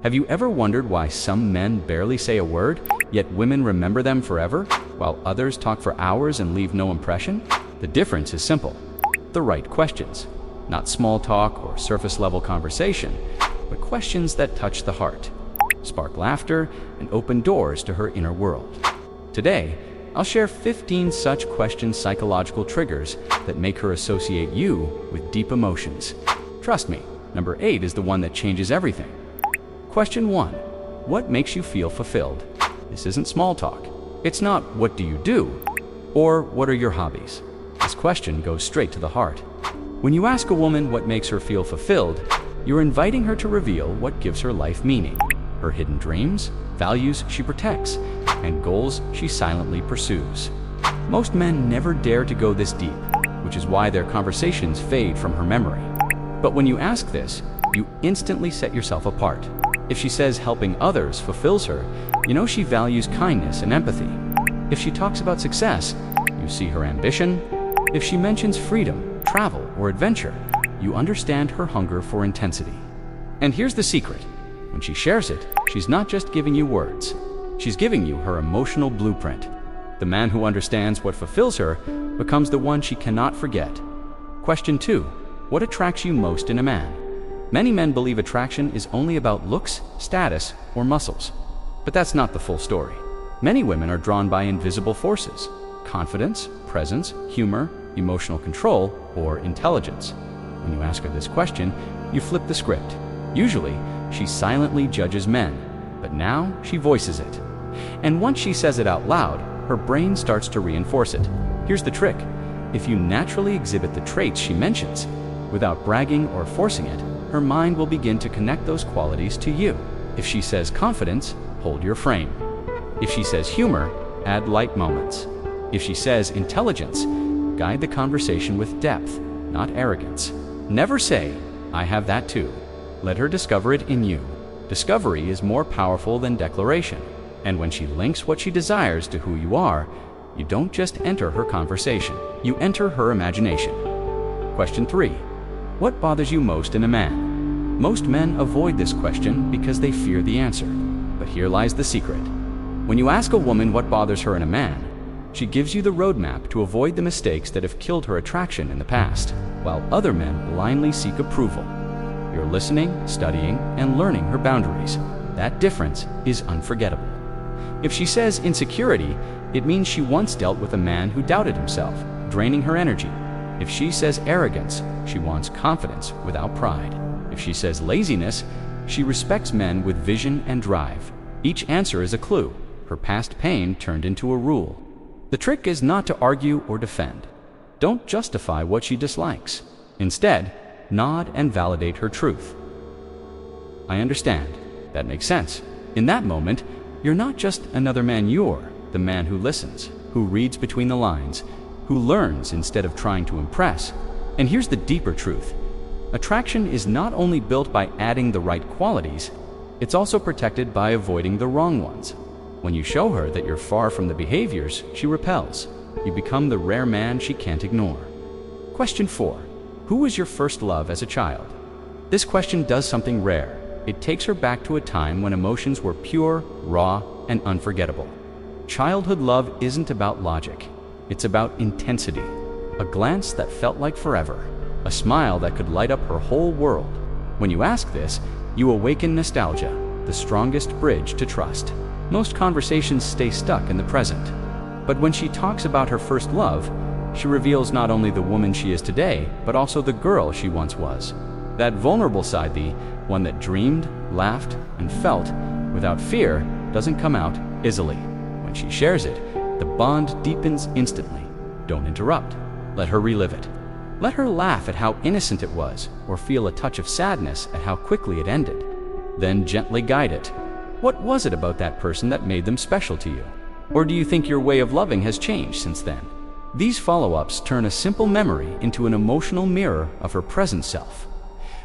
Have you ever wondered why some men barely say a word, yet women remember them forever, while others talk for hours and leave no impression? The difference is simple: the right questions. Not small talk or surface-level conversation, but questions that touch the heart, spark laughter, and open doors to her inner world. Today, I'll share 15 such psychological triggers that make her associate you with deep emotions. Trust me, number 8 is the one that changes everything. Question 1. What makes you feel fulfilled? This isn't small talk. It's not "what do you do?" or "what are your hobbies?" This question goes straight to the heart. When you ask a woman what makes her feel fulfilled, you're inviting her to reveal what gives her life meaning, her hidden dreams, values she protects, and goals she silently pursues. Most men never dare to go this deep, which is why their conversations fade from her memory. But when you ask this, you instantly set yourself apart. If she says helping others fulfills her, you know she values kindness and empathy. If she talks about success, you see her ambition. If she mentions freedom, travel, or adventure, you understand her hunger for intensity. And here's the secret: when she shares it, she's not just giving you words. She's giving you her emotional blueprint. The man who understands what fulfills her becomes the one she cannot forget. Question 2. What attracts you most in a man? Many men believe attraction is only about looks, status, or muscles. But that's not the full story. Many women are drawn by invisible forces: confidence, presence, humor, emotional control, or intelligence. When you ask her this question, you flip the script. Usually, she silently judges men, but now she voices it. And once she says it out loud, her brain starts to reinforce it. Here's the trick: if you naturally exhibit the traits she mentions, without bragging or forcing it, her mind will begin to connect those qualities to you. If she says confidence, hold your frame. If she says humor, add light moments. If she says intelligence, guide the conversation with depth, not arrogance. Never say, "I have that too." Let her discover it in you. Discovery is more powerful than declaration. And when she links what she desires to who you are, you don't just enter her conversation, you enter her imagination. Question 3. What bothers you most in a man? Most men avoid this question because they fear the answer. But here lies the secret. When you ask a woman what bothers her in a man, she gives you the roadmap to avoid the mistakes that have killed her attraction in the past, while other men blindly seek approval. You're listening, studying, and learning her boundaries. That difference is unforgettable. If she says insecurity, it means she once dealt with a man who doubted himself, draining her energy. If she says arrogance, she wants confidence without pride. If she says laziness, she respects men with vision and drive. Each answer is a clue, her past pain turned into a rule. The trick is not to argue or defend. Don't justify what she dislikes. Instead, nod and validate her truth. "I understand. That makes sense." In that moment, you're not just another man, you're the man who listens, who reads between the lines, who learns instead of trying to impress. And here's the deeper truth. Attraction is not only built by adding the right qualities, it's also protected by avoiding the wrong ones. When you show her that you're far from the behaviors she repels, you become the rare man she can't ignore. Question 4. Who was your first love as a child? This question does something rare. It takes her back to a time when emotions were pure, raw, and unforgettable. Childhood love isn't about logic. It's about intensity. A glance that felt like forever. A smile that could light up her whole world. When you ask this, you awaken nostalgia, the strongest bridge to trust. Most conversations stay stuck in the present. But when she talks about her first love, she reveals not only the woman she is today, but also the girl she once was. That vulnerable side, the one that dreamed, laughed, and felt without fear, doesn't come out easily. When she shares it, the bond deepens instantly. Don't interrupt. Let her relive it. Let her laugh at how innocent it was, or feel a touch of sadness at how quickly it ended. Then gently guide it. What was it about that person that made them special to you? Or do you think your way of loving has changed since then? These follow-ups turn a simple memory into an emotional mirror of her present self.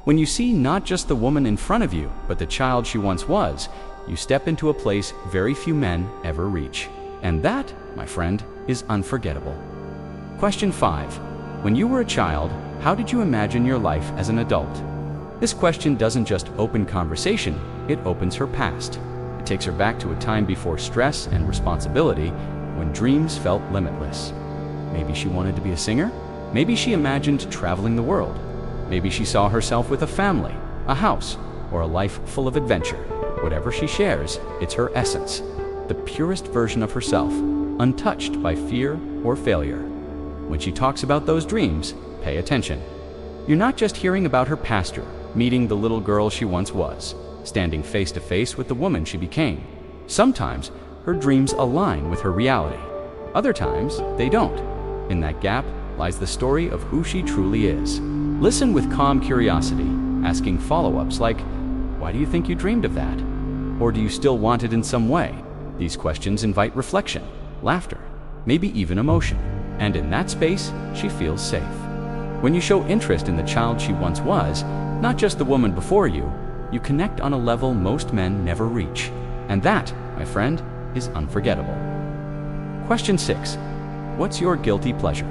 When you see not just the woman in front of you, but the child she once was, you step into a place very few men ever reach. And that, my friend, is unforgettable. Question 5. When you were a child, how did you imagine your life as an adult? This question doesn't just open conversation, it opens her past. It takes her back to a time before stress and responsibility, when dreams felt limitless. Maybe she wanted to be a singer. Maybe she imagined traveling the world. Maybe she saw herself with a family, a house, or a life full of adventure. Whatever she shares, it's her essence, the purest version of herself, untouched by fear or failure. When she talks about those dreams, pay attention. You're not just hearing about her past, meeting the little girl she once was, standing face to face with the woman she became. Sometimes her dreams align with her reality. Other times, they don't. In that gap lies the story of who she truly is. Listen with calm curiosity, asking follow-ups like, why do you think you dreamed of that? Or do you still want it in some way? These questions invite reflection, laughter, maybe even emotion. And in that space, she feels safe. When you show interest in the child she once was, not just the woman before you, you connect on a level most men never reach. And that, my friend, is unforgettable. Question 6. What's your guilty pleasure?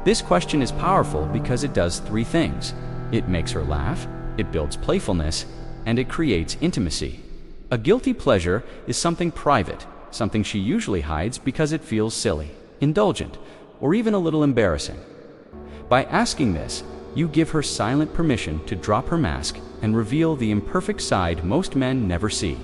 This question is powerful because it does three things. It makes her laugh, it builds playfulness, and it creates intimacy. A guilty pleasure is something private, something she usually hides because it feels silly, indulgent, or even a little embarrassing. By asking this, you give her silent permission to drop her mask and reveal the imperfect side most men never see.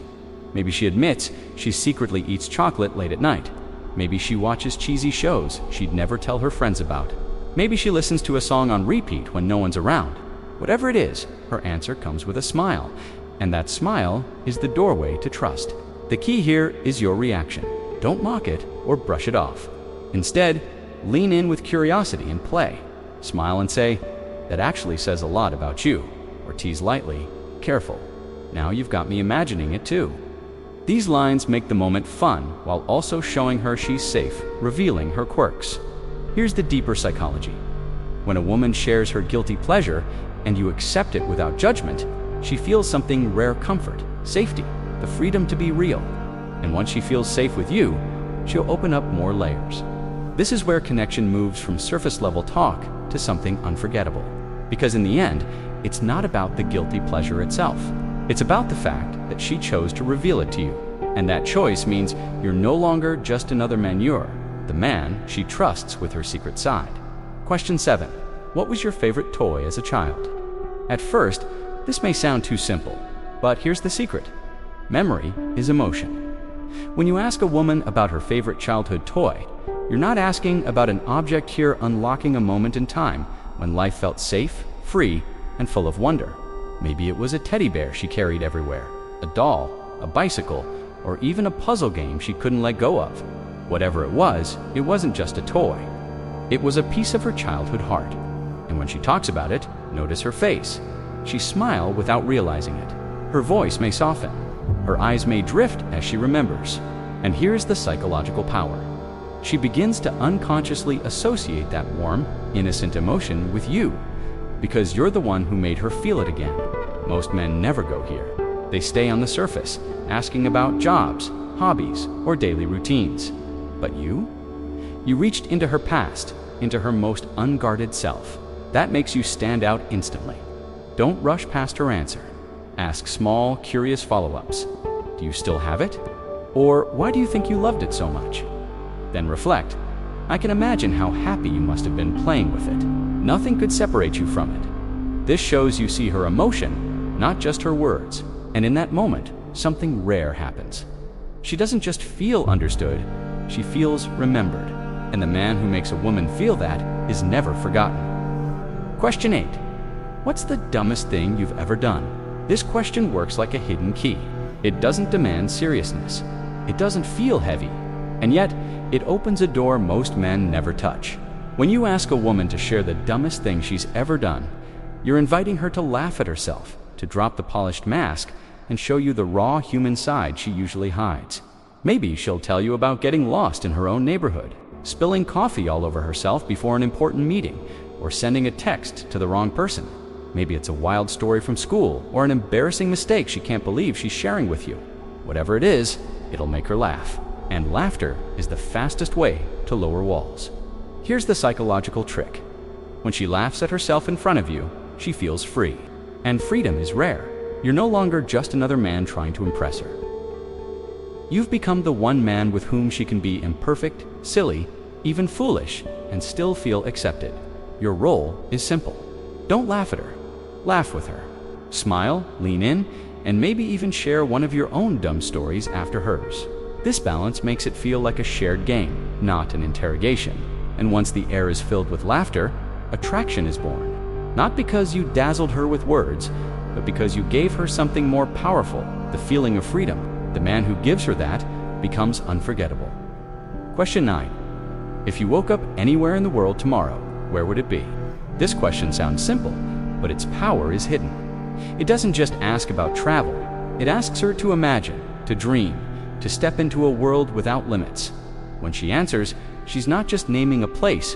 Maybe she admits she secretly eats chocolate late at night. Maybe she watches cheesy shows she'd never tell her friends about. Maybe she listens to a song on repeat when no one's around. Whatever it is, her answer comes with a smile, and that smile is the doorway to trust. The key here is your reaction. Don't mock it or brush it off. Instead, lean in with curiosity and play. Smile and say, "That actually says a lot about you," or tease lightly, "Careful, now you've got me imagining it too." These lines make the moment fun while also showing her she's safe, revealing her quirks. Here's the deeper psychology. When a woman shares her guilty pleasure and you accept it without judgment, she feels something rare: comfort, safety, the freedom to be real. And once she feels safe with you, she'll open up more layers. This is where connection moves from surface-level talk to something unforgettable. Because in the end, it's not about the guilty pleasure itself. It's about the fact that she chose to reveal it to you. And that choice means you're no longer just another manure, the man she trusts with her secret side. Question 7. What was your favorite toy as a child? At first, this may sound too simple, but here's the secret. Memory is emotion. When you ask a woman about her favorite childhood toy, you're not asking about an object here unlocking a moment in time when life felt safe, free, and full of wonder. Maybe it was a teddy bear she carried everywhere, a doll, a bicycle, or even a puzzle game she couldn't let go of. Whatever it wasn't just a toy. It was a piece of her childhood heart. And when she talks about it, notice her face. She smiles without realizing it. Her voice may soften. Her eyes may drift as she remembers. And here's the psychological power. She begins to unconsciously associate that warm, innocent emotion with you, because you're the one who made her feel it again. Most men never go here. They stay on the surface, asking about jobs, hobbies, or daily routines. But you reached into her past, into her most unguarded self. That makes you stand out instantly. Don't rush past her answer. Ask small, curious follow-ups. Do you still have it? Or why do you think you loved it so much? Then reflect. I can imagine how happy you must have been playing with it. Nothing could separate you from it. This shows you see her emotion, not just her words. And in that moment, something rare happens. She doesn't just feel understood, she feels remembered. And the man who makes a woman feel that is never forgotten. Question 8. What's the dumbest thing you've ever done? This question works like a hidden key. It doesn't demand seriousness. It doesn't feel heavy. And yet, it opens a door most men never touch. When you ask a woman to share the dumbest thing she's ever done, you're inviting her to laugh at herself, to drop the polished mask, and show you the raw human side she usually hides. Maybe she'll tell you about getting lost in her own neighborhood, spilling coffee all over herself before an important meeting, or sending a text to the wrong person. Maybe it's a wild story from school, or an embarrassing mistake she can't believe she's sharing with you. Whatever it is, it'll make her laugh. And laughter is the fastest way to lower walls. Here's the psychological trick. When she laughs at herself in front of you, she feels free. And freedom is rare. You're no longer just another man trying to impress her. You've become the one man with whom she can be imperfect, silly, even foolish, and still feel accepted. Your role is simple. Don't laugh at her. Laugh with her. Smile, lean in, and maybe even share one of your own dumb stories after hers. This balance makes it feel like a shared game, not an interrogation. And once the air is filled with laughter, attraction is born. Not because you dazzled her with words, but because you gave her something more powerful, the feeling of freedom. The man who gives her that becomes unforgettable. Question 9. If you woke up anywhere in the world tomorrow, where would it be? This question sounds simple, but its power is hidden. It doesn't just ask about travel. It asks her to imagine, to dream, to step into a world without limits. When she answers, she's not just naming a place.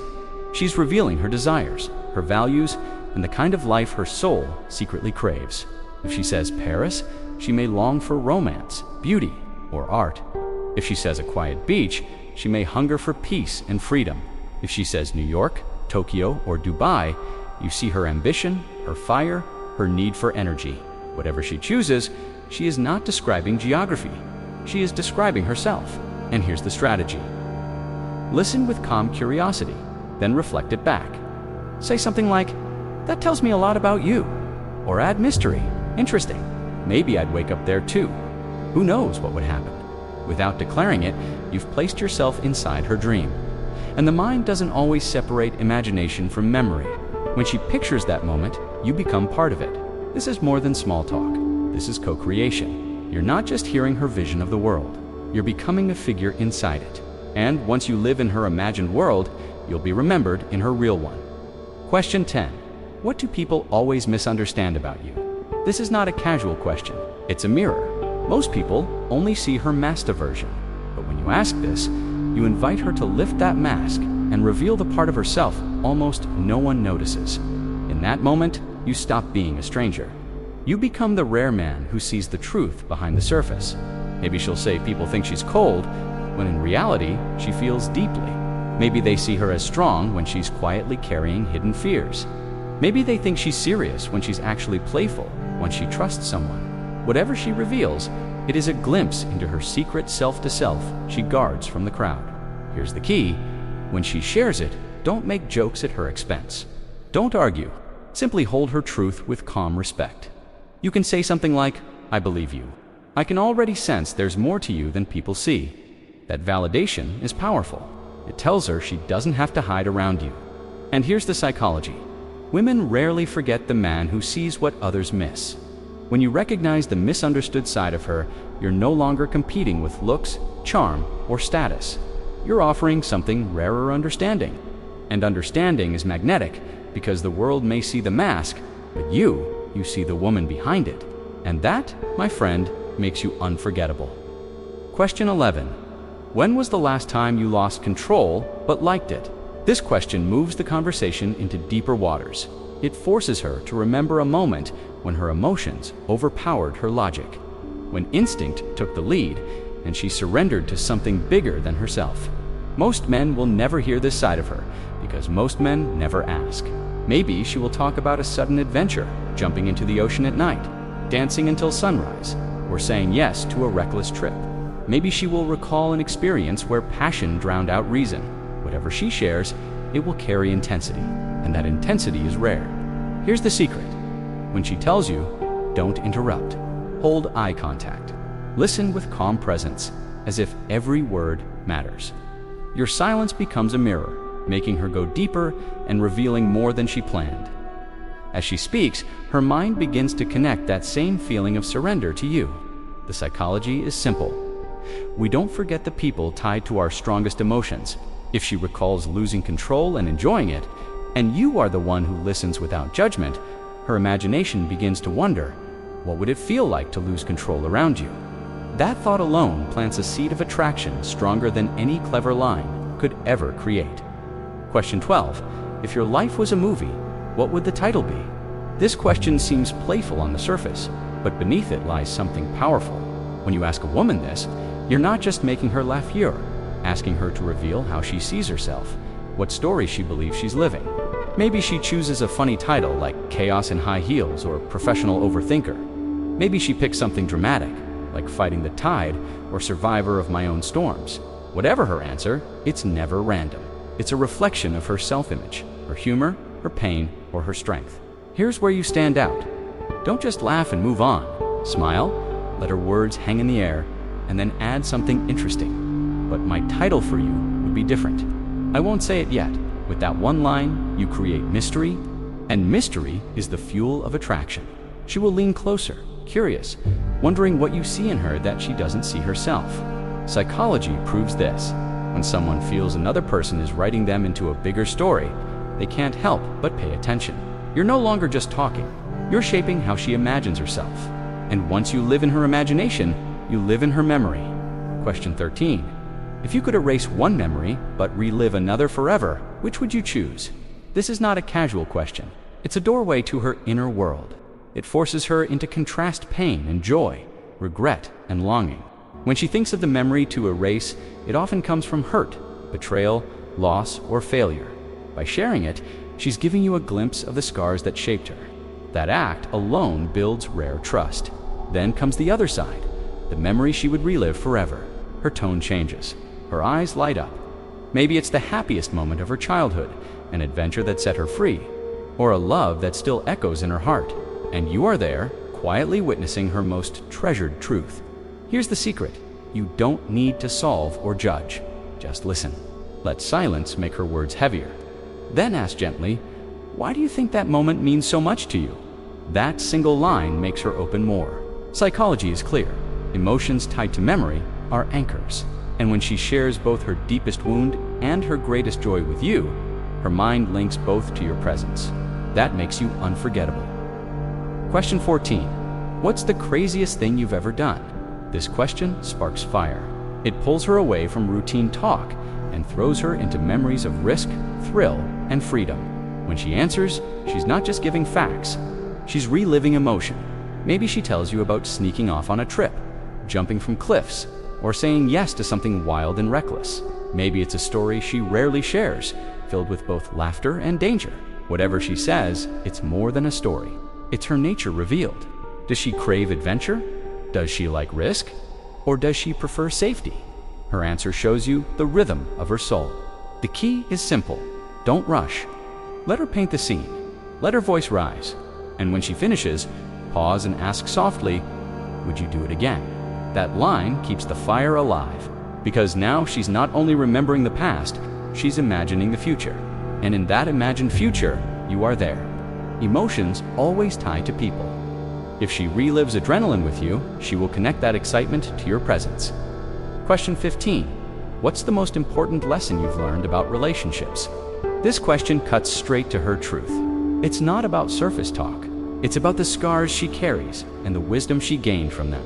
She's revealing her desires, her values, and the kind of life her soul secretly craves. If she says Paris, she may long for romance, beauty, or art. If she says a quiet beach, she may hunger for peace and freedom. If she says New York, Tokyo, or Dubai, you see her ambition, her fire, her need for energy. Whatever she chooses, she is not describing geography. She is describing herself. And here's the strategy. Listen with calm curiosity, then reflect it back. Say something like, "That tells me a lot about you." Or add mystery. "Interesting. Maybe I'd wake up there too." Who knows what would happen? Without declaring it, you've placed yourself inside her dream. And the mind doesn't always separate imagination from memory. When she pictures that moment, you become part of it. This is more than small talk. This is co-creation. You're not just hearing her vision of the world. You're becoming a figure inside it. And once you live in her imagined world, you'll be remembered in her real one. Question 10. What do people always misunderstand about you? This is not a casual question. It's a mirror. Most people only see her masked version. But when you ask this, you invite her to lift that mask and reveal the part of herself almost no one notices. In that moment, you stop being a stranger. You become the rare man who sees the truth behind the surface. Maybe she'll say people think she's cold, when in reality, she feels deeply. Maybe they see her as strong when she's quietly carrying hidden fears. Maybe they think she's serious when she's actually playful, when she trusts someone. Whatever she reveals, it is a glimpse into her secret self-to-self she guards from the crowd. Here's the key. When she shares it, don't make jokes at her expense. Don't argue. Simply hold her truth with calm respect. You can say something like, "I believe you. I can already sense there's more to you than people see." That validation is powerful. It tells her she doesn't have to hide around you. And here's the psychology. Women rarely forget the man who sees what others miss. When you recognize the misunderstood side of her, you're no longer competing with looks, charm, or status. You're offering something rarer: understanding. And understanding is magnetic because the world may see the mask, but you see the woman behind it. And that, my friend, makes you unforgettable. Question 11. When was the last time you lost control but liked it? This question moves the conversation into deeper waters. It forces her to remember a moment when her emotions overpowered her logic, when instinct took the lead and she surrendered to something bigger than herself. Most men will never hear this side of her because most men never ask. Maybe she will talk about a sudden adventure, jumping into the ocean at night, dancing until sunrise, or saying yes to a reckless trip. Maybe she will recall an experience where passion drowned out reason. Whatever she shares, it will carry intensity, and that intensity is rare. Here's the secret. When she tells you, don't interrupt. Hold eye contact. Listen with calm presence, as if every word matters. Your silence becomes a mirror, making her go deeper and revealing more than she planned. As she speaks, her mind begins to connect that same feeling of surrender to you. The psychology is simple. We don't forget the people tied to our strongest emotions. If she recalls losing control and enjoying it, and you are the one who listens without judgment, her imagination begins to wonder, what would it feel like to lose control around you? That thought alone plants a seed of attraction stronger than any clever line could ever create. Question 12. If your life was a movie, what would the title be? This question seems playful on the surface, but beneath it lies something powerful. When you ask a woman this, you're not just making her laugh, you're asking her to reveal how she sees herself, what story she believes she's living. Maybe she chooses a funny title like Chaos in High Heels or Professional Overthinker. Maybe she picks something dramatic, like Fighting the Tide or Survivor of My Own Storms. Whatever her answer, it's never random. It's a reflection of her self-image, her humor, her pain, or her strength. Here's where you stand out. Don't just laugh and move on. Smile, let her words hang in the air, and then add something interesting. But my title for you would be different. I won't say it yet. With that one line, you create mystery, and mystery is the fuel of attraction. She will lean closer, curious, wondering what you see in her that she doesn't see herself. Psychology proves this. When someone feels another person is writing them into a bigger story, they can't help but pay attention. You're no longer just talking. You're shaping how she imagines herself. And once you live in her imagination, you live in her memory. Question 13. If you could erase one memory, but relive another forever, which would you choose? This is not a casual question. It's a doorway to her inner world. It forces her into contrast pain and joy, regret and longing. When she thinks of the memory to erase, it often comes from hurt, betrayal, loss, or failure. By sharing it, she's giving you a glimpse of the scars that shaped her. That act alone builds rare trust. Then comes the other side, the memory she would relive forever. Her tone changes. Her eyes light up. Maybe it's the happiest moment of her childhood, an adventure that set her free, or a love that still echoes in her heart. And you are there, quietly witnessing her most treasured truth. Here's the secret. You don't need to solve or judge. Just listen. Let silence make her words heavier. Then ask gently, why do you think that moment means so much to you? That single line makes her open more. Psychology is clear. Emotions tied to memory are anchors. And when she shares both her deepest wound and her greatest joy with you, her mind links both to your presence. That makes you unforgettable. Question 14. What's the craziest thing you've ever done? This question sparks fire. It pulls her away from routine talk and throws her into memories of risk, thrill, and freedom. When she answers, she's not just giving facts. She's reliving emotion. Maybe she tells you about sneaking off on a trip, jumping from cliffs, or saying yes to something wild and reckless. Maybe it's a story she rarely shares, filled with both laughter and danger. Whatever she says, it's more than a story. It's her nature revealed. Does she crave adventure? Does she like risk? Or does she prefer safety? Her answer shows you the rhythm of her soul. The key is simple. Don't rush. Let her paint the scene. Let her voice rise. And when she finishes, pause and ask softly, would you do it again? That line keeps the fire alive, because now she's not only remembering the past, she's imagining the future. And in that imagined future, you are there. Emotions always tie to people. If she relives adrenaline with you, she will connect that excitement to your presence. Question 15. What's the most important lesson you've learned about relationships? This question cuts straight to her truth. It's not about surface talk. It's about the scars she carries and the wisdom she gained from them.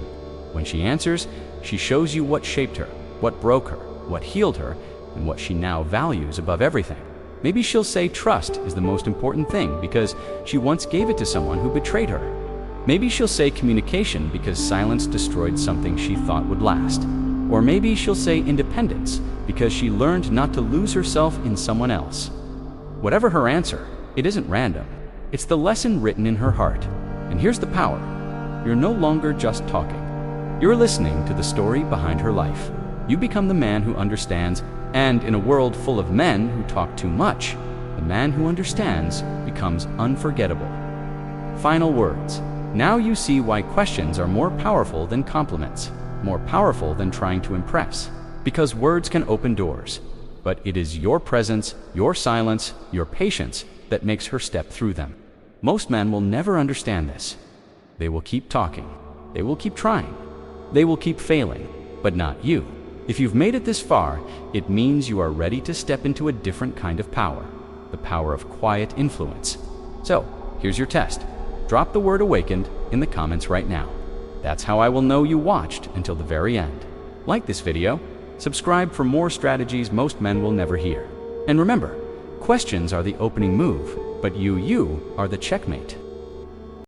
When she answers, she shows you what shaped her, what broke her, what healed her, and what she now values above everything. Maybe she'll say trust is the most important thing because she once gave it to someone who betrayed her. Maybe she'll say communication because silence destroyed something she thought would last. Or maybe she'll say independence because she learned not to lose herself in someone else. Whatever her answer, it isn't random. It's the lesson written in her heart. And here's the power. You're no longer just talking. You're listening to the story behind her life. You become the man who understands, and in a world full of men who talk too much, the man who understands becomes unforgettable. Final words. Now you see why questions are more powerful than compliments, more powerful than trying to impress. Because words can open doors, but it is your presence, your silence, your patience that makes her step through them. Most men will never understand this. They will keep talking. They will keep trying. They will keep failing, but not you. If you've made it this far, it means you are ready to step into a different kind of power, the power of quiet influence. So, here's your test. Drop the word awakened in the comments right now. That's how I will know you watched until the very end. Like this video, subscribe for more strategies most men will never hear. And remember, questions are the opening move, but you are the checkmate.